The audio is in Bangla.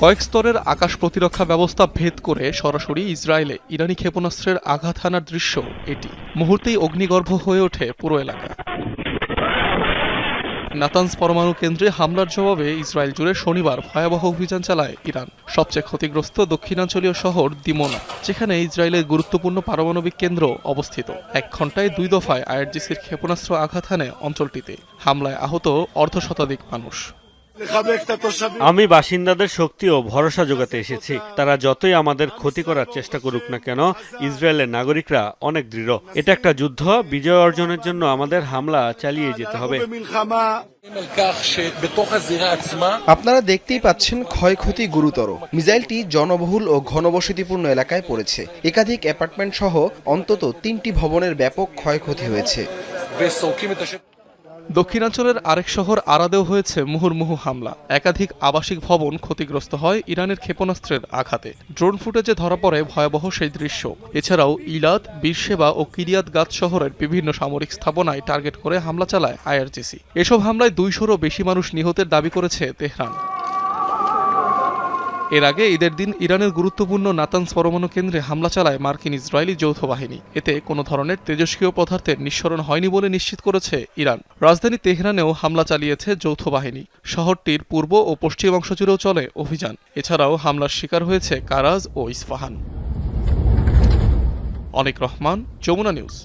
কয়েক স্তরের আকাশ প্রতিরক্ষা ব্যবস্থা ভেদ করে সরাসরি ইসরায়েলে ইরানি ক্ষেপণাস্ত্রের আঘাত হানার দৃশ্য এটি। মুহূর্তেই অগ্নিগর্ভ হয়ে ওঠে পুরো এলাকা। নাতানজ পরমাণু কেন্দ্রে হামলার জবাবে ইসরায়েল জুড়ে শনিবার ভয়াবহ অভিযান চালায় ইরান। সবচেয়ে ক্ষতিগ্রস্ত দক্ষিণাঞ্চলীয় শহর দিমোনা, যেখানে ইসরায়েলের গুরুত্বপূর্ণ পারমাণবিক কেন্দ্র অবস্থিত। 1 ঘণ্টায় 2 দফায় আইআরজিসির ক্ষেপণাস্ত্র আঘাত হানে অঞ্চলটিতে। হামলায় আহত অর্ধশতাধিক মানুষ। আমি বাসিন্দাদের শক্তি ও ভরসা যোগাতে এসেছি। তারা যতই আমাদের ক্ষতি করার চেষ্টা করুক না কেন, ইসরায়েলের নাগরিকরা অনেক দৃঢ়। এটা একটা যুদ্ধ, বিজয় অর্জনের জন্য আমাদের হামলা চালিয়ে যেতে হবে। আপনারা দেখতেই পাচ্ছেন ক্ষয়ক্ষতি গুরুতর। মিসাইলটি জনবহুল ও ঘনবসতিপূর্ণ এলাকায় পড়েছে। একাধিক অ্যাপার্টমেন্ট সহ অন্তত 3টি ভবনের ব্যাপক ক্ষয়ক্ষতি হয়েছে। দক্ষিণাঞ্চলের আরেক শহর আরাদেও হয়েছে মুহুর্মুহু হামলা। একাধিক আবাসিক ভবন ক্ষতিগ্রস্ত হয় ইরানের ক্ষেপণাস্ত্রের আঘাতে। ড্রোন ফুটেজে ধরা পড়ে ভয়াবহ সেই দৃশ্য। এছাড়াও ইলাত, বীরশেবা ও কিরিয়াত গাত শহরের বিভিন্ন সামরিক স্থাপনায় টার্গেট করে হামলা চালায় আইআরজিসি। এসব হামলায় 200-রও বেশি মানুষ নিহতের দাবি করেছে তেহরান। এর আগে ঈদের দিন ইরানের গুরুত্বপূর্ণ নাতানজ পরমাণু কেন্দ্রে হামলা চালায় মার্কিন ইসরায়েলি যৌথ বাহিনী। এতে কোনো ধরনের তেজস্ক্রিয় পদার্থের নিঃসরণ হয়নি বলে নিশ্চিত করেছে ইরান। রাজধানী তেহরানেও হামলা চালিয়েছে যৌথ বাহিনী। শহরটির পূর্ব ও পশ্চিম অংশ জুড়েও চলে অভিযান। এছাড়াও হামলার শিকার হয়েছে কারাজ ও ইস্পাহান। অনিক রহমান, যমুনা নিউজ।